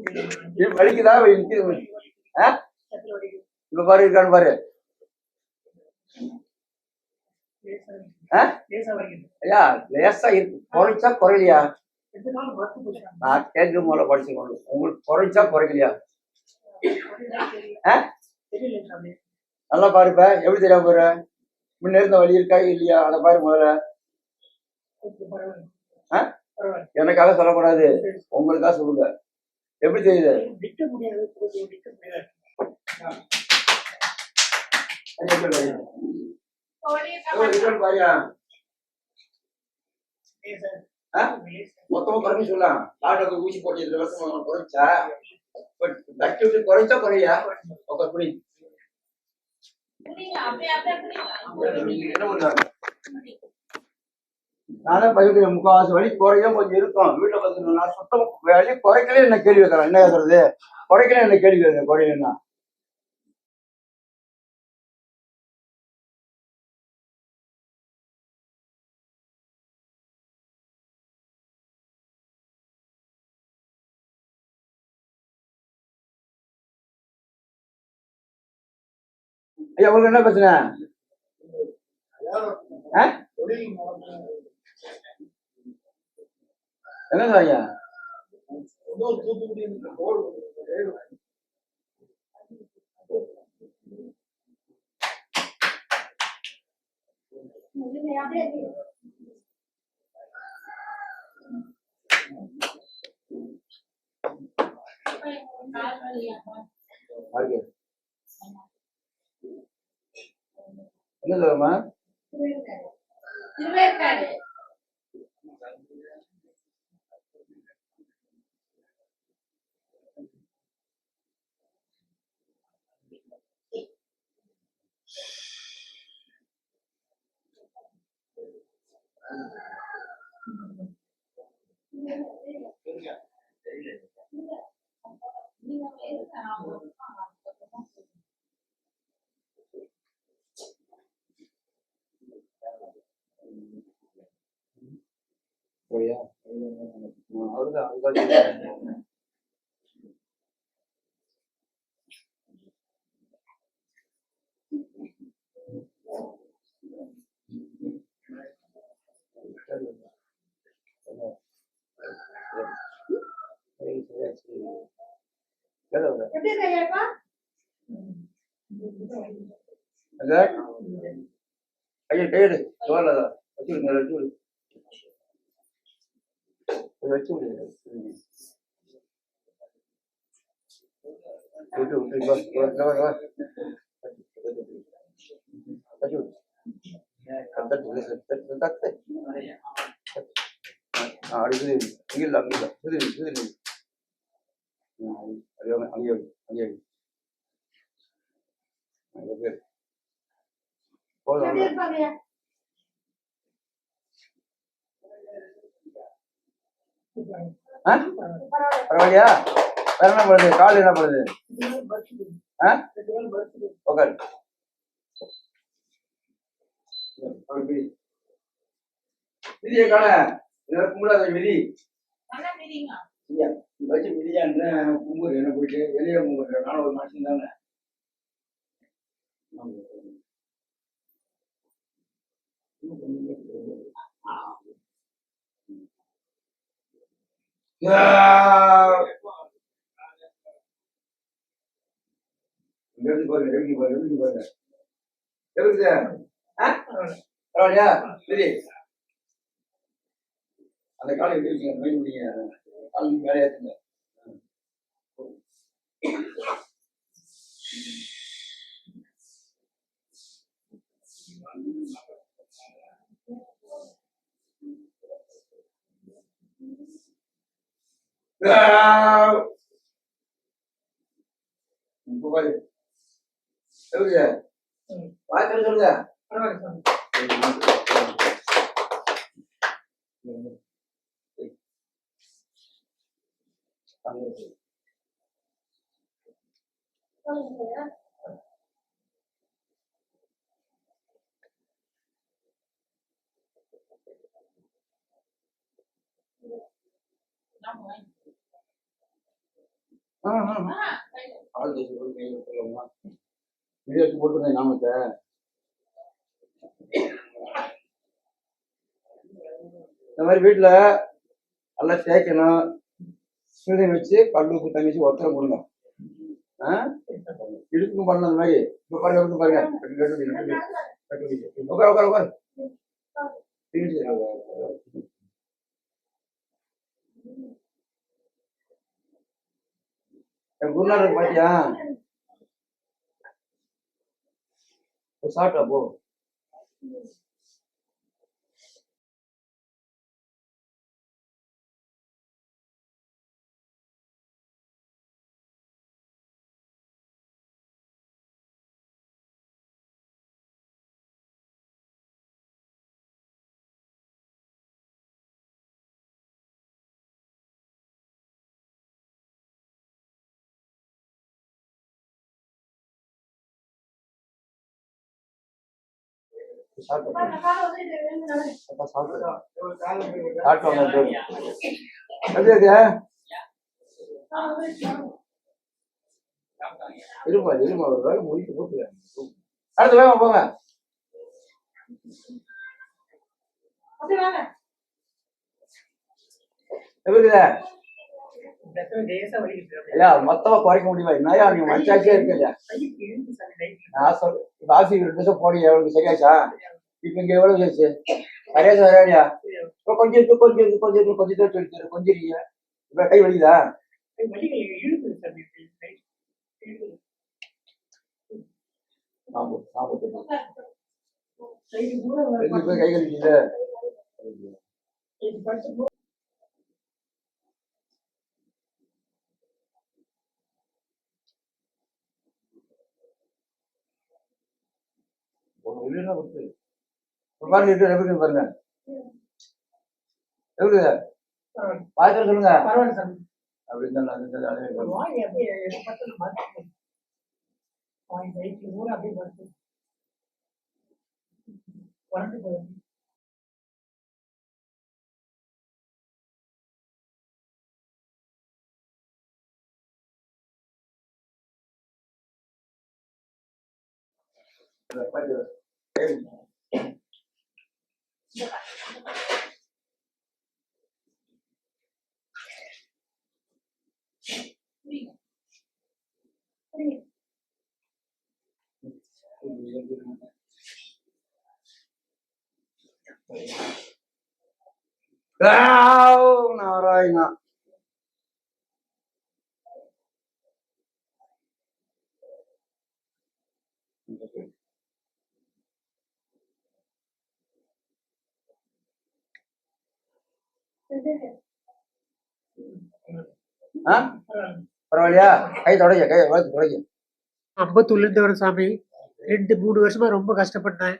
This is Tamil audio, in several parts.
இது வலிக்குதா? இப்ப பாரு இருக்கான்னு பாரு. ஐயா லேசா இருக்கு, குறைச்சா குறையலையா? நான் கேட்க போல படிச்சுக்கணும், உங்களுக்கு குறைச்சா குறைக்கலையா? நல்லா பாருப்ப, எப்படி தெரியாம போற? முன்ன இருந்த வழி இருக்கா இல்லையா? அதை பாரு முதல்ல. எனக்காக சொல்லக்கூடாது, உங்களுக்காக சொல்லுங்க. எப்படி தெரியுது? மொத்தமா குறைஞ்சு சொல்லலாம். டாக்டர் ஊசி போட்டு 2 வருஷம் குறைச்சா, குறைச்சா குறையா? புடி நானே பையன் முக்கால்வாசி வழி குறையும் கொஞ்சம் இருக்கும். வீட்டுல பார்த்து நான் சுத்தம் வழி குறைக்கலே என்ன கேள்வி வைக்கிறேன். என்ன கேட்கறது? குறைக்கல என்ன கேள்வி வைக்கிறேன். குறையலன்னா ஐயா உங்களுக்கு என்ன பிரச்சனை? என்ன ஐயா? என்ன சொல்லுமா? ஐயா கையெடு வச்சு பரவாயில்லையா? வேற என்ன பண்ணுது? கால் என்ன பண்ணுது? உட்காரு. விதியை காண கும்பிடாத விதி வச்சு விதியான்ற கும்புறு என்ன போயிட்டு வெளியே கும்பிடுற. நானும் ஒரு மனுஷன் தானே. பரவாயில்லையா? சரி, அந்த காலை எப்படி வச்சுங்க? கால் வேலையா இருக்குங்க. சொல்லுங்க. ஆள் தேய்ச்சி போட்டு கை கொடுத்துருவோம்மா. வீடியோ எடுத்து போட்டுருந்தேன் நாமத்தை. இந்த மாதிரி வீட்டுல நல்லா தேய்க்கணும். சீதை வச்சு கல்லுக்கு தண்ணி வச்சு ஒத்தரம் கொடுங்க. இடுக்கும் பண்ண அந்த மாதிரி இப்ப பாருங்க பாருங்க. உட்கார உட்கார உட்காரு. என் குருநாதர் பாத்தியா? சாப்பிட்டா போ. இருமா இருமா ஒரு வேலை முடித்து போட்டு அடுத்த வேகமா போங்க. ஐயா மொத்தமா குறைக்க முடியுமா? என்னையா நீங்க மச்சாச்சே இருக்கு இல்லையா? நான் சொல்றேன் இப்ப ஆசி 2 நிமிஷம் போனீங்க எவ்வளவு சரியாச்சா? இப்ப இங்க எவ்வளவு ஆச்சு? சரியா சரியா கொஞ்சம் இருக்கு கொஞ்சம் இருக்கு கொஞ்சம் இருக்கு கொஞ்சம் தான் சொல்லிட்டு கொஞ்சிருக்கீங்க. இப்ப கை வலிக்குதா? கை கழிக்குது. பாருங்க எப்படி பாருங்க எப்படி பாய்ச்சல் சொல்லுங்க. நாராயணா பரவாயில்லையா? கை தொடங்க கை தொடங்க. அம்பத்தூர்ல இருந்து வர சாமி. 2-3 வருஷமா ரொம்ப கஷ்டப்பட்டேன்.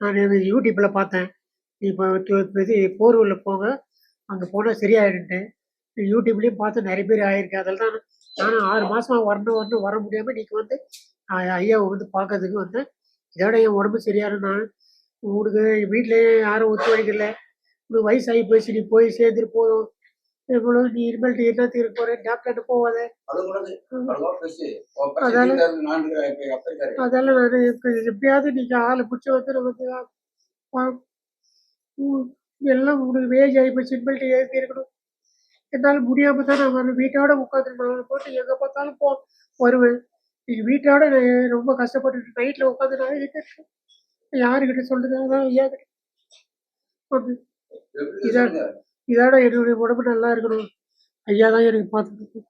நான் யூடியூப்ல பார்த்தேன். இப்போ இது போர்வூர்ல போங்க, அங்கே போனால் சரியாயிடுன்ட்டு யூடியூப்லேயும் பார்த்து நிறைய பேர் ஆயிருக்கு. அதில் தான் நானும் 6 மாசமா வரணும் வர முடியாமல் இன்னைக்கு வந்து ஐயாவை வந்து பார்க்கறதுக்கு வந்தேன். இதோட என் உடம்பு சரியான நான் உங்களுக்கு வீட்டிலேயே யாரும் ஒத்துழைக்கல. உனக்கு வயசாகி போயிடுச்சு, நீ போய் சேர்ந்துட்டு போதும் இவ்வளவு நீ இனிமேல் என்னத்துக்கு இருக்க போற, டாக்டர்கிட்ட போவாத. அதெல்லாம் நான் எப்படியாவது நீங்க ஆளை பிடிச்சி வந்து எல்லாம் உனக்கு ஏஜ் ஆகி போய் சிம்பிள்கிட்ட ஏற்றி இருக்கணும். என்னால் முடியாம தான் நான் வரேன். வீட்டோட உட்காந்து போட்டு எங்க பார்த்தாலும் வருவேன். நீங்க வீட்டோட நான் ரொம்ப கஷ்டப்பட்டு நைட்ல உட்காந்து நான் இருக்கேன். யாருக்கிட்ட சொல்றது? அதான் ஐயா கிட்ட. இதோட என்னுடைய உடம்பு நல்லா இருக்கணும். ஐயா தான் எனக்கு பார்த்துட்டு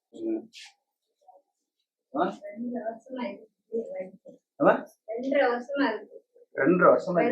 2 வருஷமா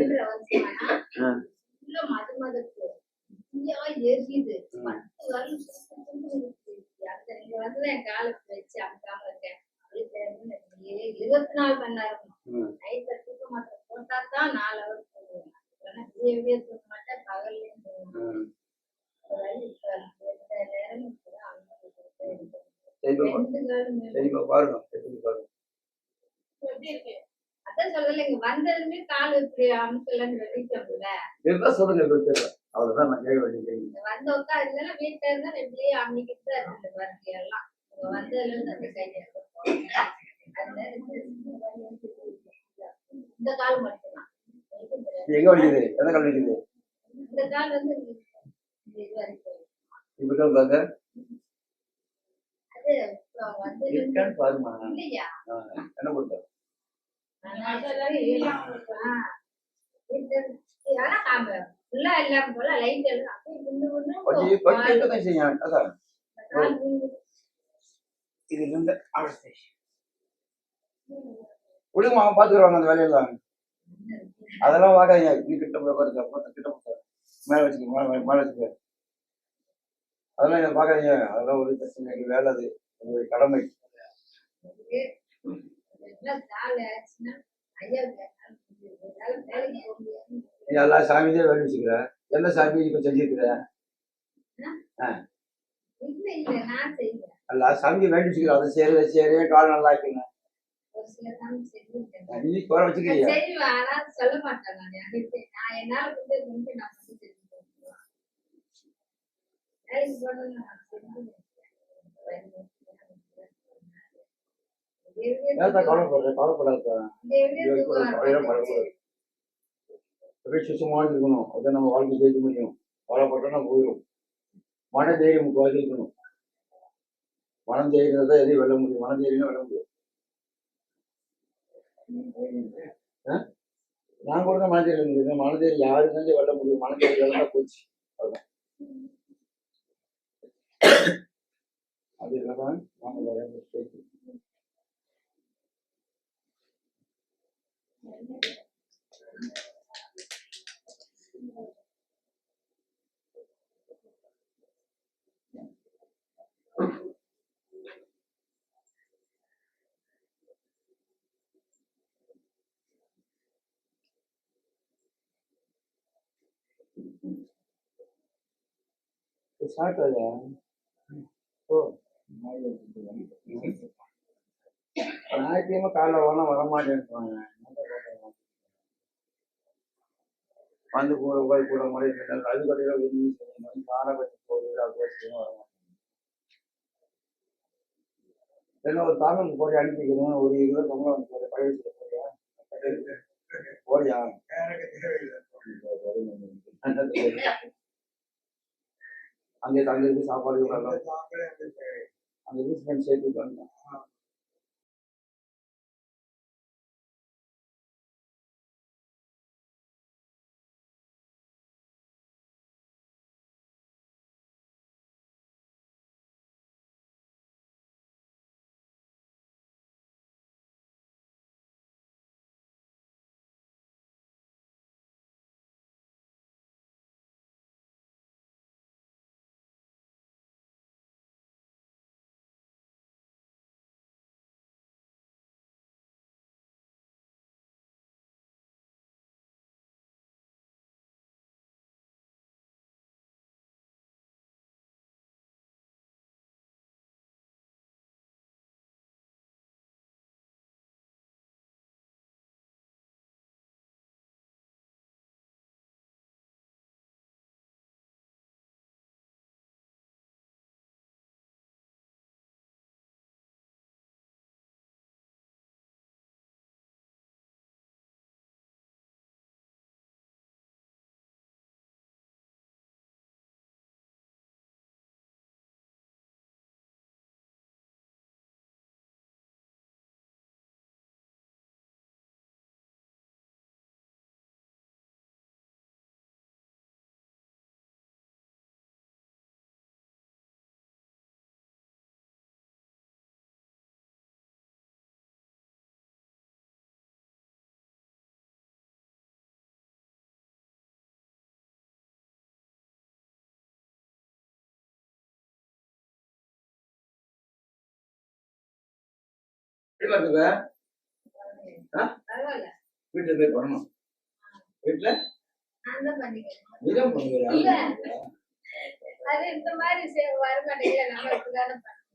வந்ததுமே கால் சொல்லுங்க. அவ்வளவுதான் நான் கேட்க வேண்டியது. வந்து உட்காந்து வீட்டுல இருந்தா எப்படியே அன்னைக்கு எல்லாம் வந்ததுல இருந்து அந்த கை இந்த கால் மட்டும்தான். எங்க வலிக்குது? எந்த கால் வலிக்குது? இந்த கால் வந்து இது வரைக்கும் இப்ப பாருங்க. அது வந்து இருக்கான்னு பாருமா. இல்லையா என்ன கொடுத்த? விடுமா பாத்துக்குறாங்க அந்த வேலையெல்லாம். அதெல்லாம் வாங்காதீங்க. நீ கிட்ட கிட்ட மேல வச்சுக்க, மேல வச்சுக்க. அதெல்லாம் என்ன பாக்காதீங்க. அதெல்லாம் ஒரு பிரச்சனை இல்லை. வேலை அது உங்களுடைய கடமை. நீ எல்லா சாமியே வேலை வச்சுக்கிற. எந்த சாமி இப்ப செஞ்சிருக்கிற? எல்லா சாமியும் வேண்டி வச்சுக்கிற. அதை சரி கால் நல்லா இருக்குங்க. நீ குறை வச்சுக்கிறீங்க. சொல்ல மாட்டேன். நான் என்னால கவலைப்படாத. சுத்தமா இருக்கணும். அதை நம்ம வாழ்க்கை ஜெயிக்க முடியும். கவலைப்பட்டோம்னா போயிடும். மன தைரியம் முக்கால்வாசி இருக்கணும். மனம் தைரியத்தை எதையும் வெல்ல முடியும். மன தைரியம் வெல்ல முடியும். நான் கூட தான் மன தைரியம் முடியும். மன தைரியம் யாருக்கும் வெல்ல முடியும். மன தைரியம் போச்சு. அதுதான் அது இல்லதான் நாம ஸ்டார்ட் ஆகுதா? ஓ ஞாயிற்றுக்கிழமை காலைல வேணா வரமாட்டேன்றாங்க. வந்து கூட மாதிரி அது கடையில் காலை கொஞ்சம் போகுது. என்ன ஒரு தாமரை போய் அனுப்பிக்கிறேன். ஒரு 20 ரூபா சம்பளம் பழைய போறியா? அங்கே தங்கிருக்கு சாப்பாடு அந்த யூஸ் சேர்த்து வந்தேன். வீட்டுல போய் பண்ணணும். வீட்டுல நீதான் பண்ணுவீங்க. அது இந்த மாதிரி வரமாட்டேங்க. நம்ம இப்படிதானே பண்ணுவோம்.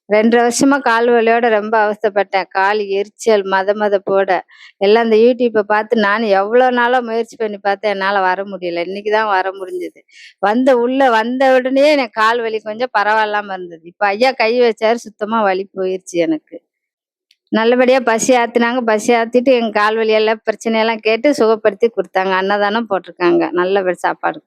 2 வருஷமா கால் வலியோட ரொம்ப அவஸ்தைப்பட்டேன். கால் எரிச்சல், மதமதப்போட. எல்லாம் இந்த யூடியூப்ப பார்த்து நானும் எவ்வளோ நாளா முயற்சி பண்ணி பார்த்தேன். என்னால வர முடியல. இன்னைக்கு தான் வர முடிஞ்சது. உள்ள வந்த உடனேயே எனக்கு கால் வலி கொஞ்சம் பரவாயில்லாம இருந்தது. இப்ப ஐயா கை வச்சாரு, சுத்தமா வலி போயிருச்சு எனக்கு. நல்லபடியா பசி ஆத்துனாங்க. பசி ஆத்திட்டு எங்க கால் வலி எல்லாம் பிரச்சனையெல்லாம் கேட்டு சுகப்படுத்தி குடுத்தாங்க. அன்னதானம் போட்டிருக்காங்க. நல்ல சாப்பாடு.